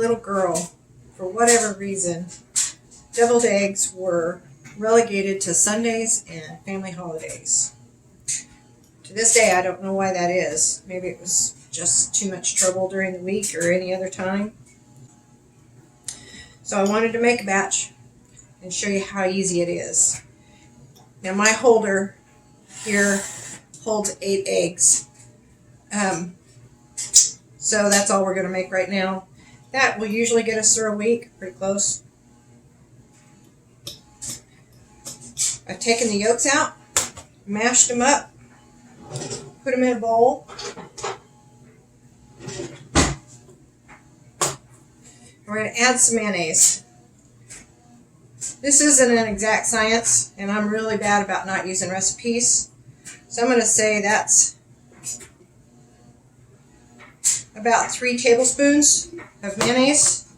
little girl, for whatever reason, deviled eggs were relegated to Sundays and family holidays. To this day, I don't know why that is. Maybe it was just too much trouble during the week or any other time. So I wanted to make a batch and show you how easy it is. Now my holder here holds 8 eggs. So that's all we're going to make right now. That will usually get us through a week, pretty close. I've taken the yolks out, mashed them up, put them in a bowl. We're going to add some mayonnaise. This isn't an exact science, and I'm really bad about not using recipes. So I'm going to say that's about 3 tablespoons of mayonnaise.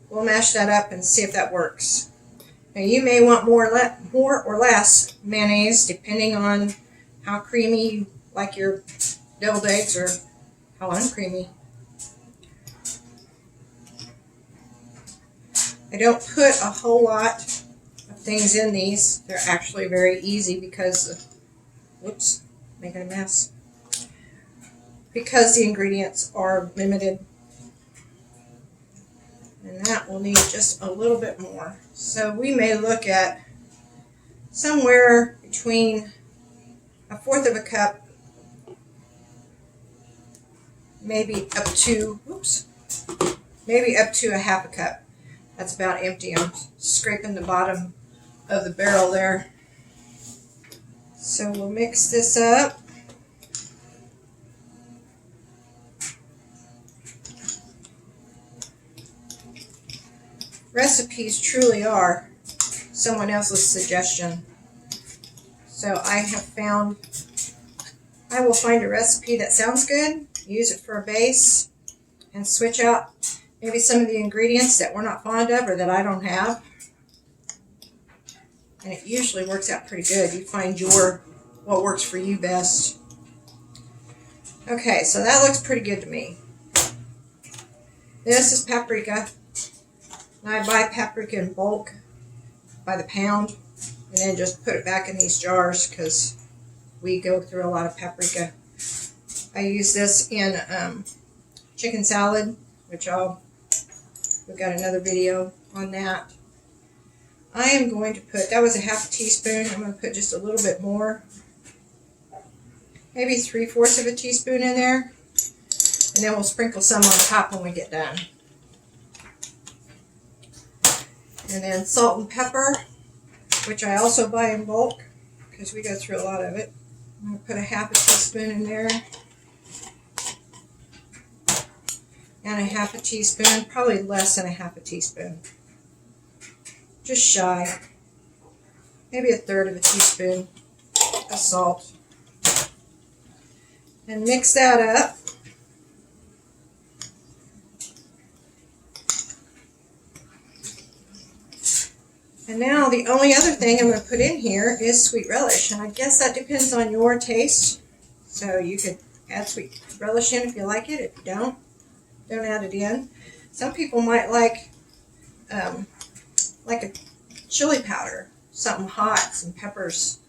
We'll mash that up and see if that works. Now you may want more or less mayonnaise depending on how creamy you like your deviled eggs or how uncreamy. I don't put a whole lot of things in these. They're actually very easy because of, whoops, making a mess. Because the ingredients are limited. And that will need just a little bit more. So we may look at somewhere between 1/4 of a cup, maybe up to a 1/2 cup. That's about empty. I'm scraping the bottom of the barrel there. So we'll mix this up. Recipes truly are someone else's suggestion. So I will find a recipe that sounds good, use it for a base, and switch out maybe some of the ingredients that we're not fond of or that I don't have. And it usually works out pretty good. You find what works for you best. Okay, so that looks pretty good to me. This is paprika. And I buy paprika in bulk by the pound and then just put it back in these jars because we go through a lot of paprika. I use this in chicken salad, which we've got another video on that. I am going to put, that was a 1/2 teaspoon. I'm going to put just a little bit more. Maybe 3/4 of a teaspoon in there. And then we'll sprinkle some on top when we get done. And then salt and pepper, which I also buy in bulk because we go through a lot of it. I'm going to put a 1/2 teaspoon in there. And a 1/2 teaspoon, probably less than a 1/2 teaspoon. Just shy. Maybe 1/3 of a teaspoon of salt. And mix that up. And now the only other thing I'm going to put in here is sweet relish. And I guess that depends on your taste. So you could add sweet relish in if you like it. If you don't add it in. Some people might like a chili powder, something hot, some peppers,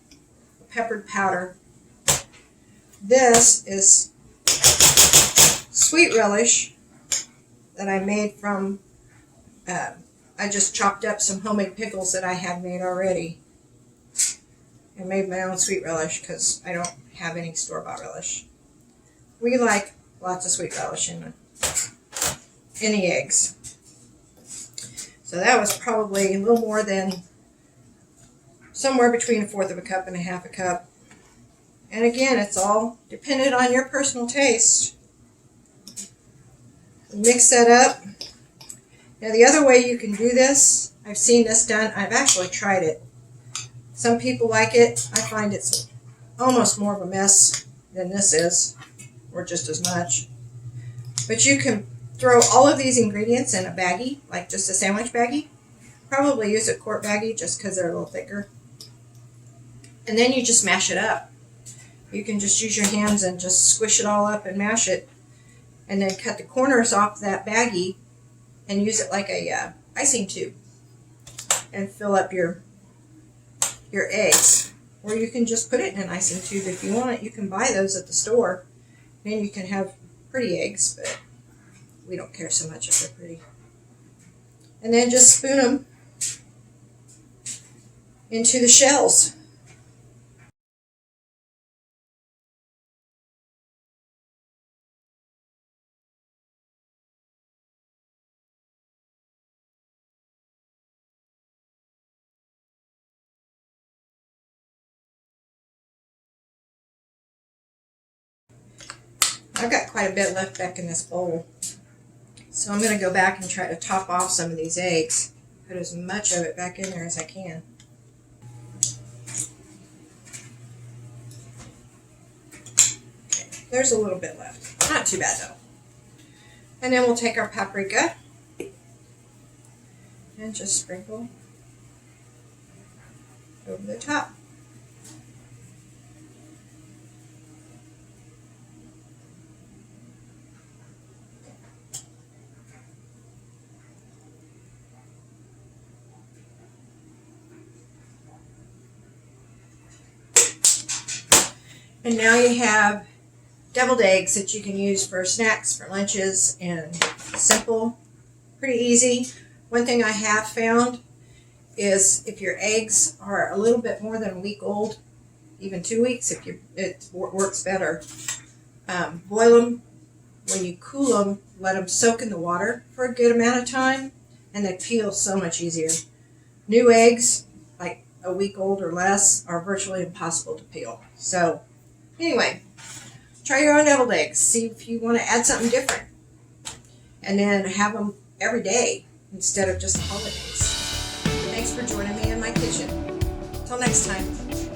peppered powder. This is sweet relish that I made from, I just chopped up some homemade pickles that I had made already and made my own sweet relish because I don't have any store-bought relish. We like lots of sweet relish in the eggs. So that was probably a little more than, somewhere between 1/4 of a cup and a 1/2 cup. And again, it's all dependent on your personal taste. Mix that up. Now the other way you can do this, I've seen this done, I've actually tried it. Some people like it. I find it's almost more of a mess than this is, or just as much. But you can throw all of these ingredients in a baggie, like just a sandwich baggie. Probably use a quart baggie just because they're a little thicker. And then you just mash it up. You can just use your hands and just squish it all up and mash it. and then cut the corners off that baggie and use it like a icing tube and fill up your eggs. Or you can just put it in an icing tube if you want it. You can buy those at the store. Then you can have pretty eggs, but we don't care so much if they're pretty. And then just spoon them into the shells. I've got quite a bit left back in this bowl. So I'm going to go back and try to top off some of these eggs. Put as much of it back in there as I can. Okay, there's a little bit left. Not too bad though. And then we'll take our paprika and just sprinkle over the top. And now you have deviled eggs that you can use for snacks, for lunches, and simple, pretty easy. One thing I have found is if your eggs are a little bit more than a week old, even 2 weeks, it works better. Boil them. When you cool them, let them soak in the water for a good amount of time, and they peel so much easier. New eggs, like a week old or less, are virtually impossible to peel. So anyway, try your own deviled eggs. See if you want to add something different. And then have them every day instead of just holidays. Thanks for joining me in my kitchen. Till next time.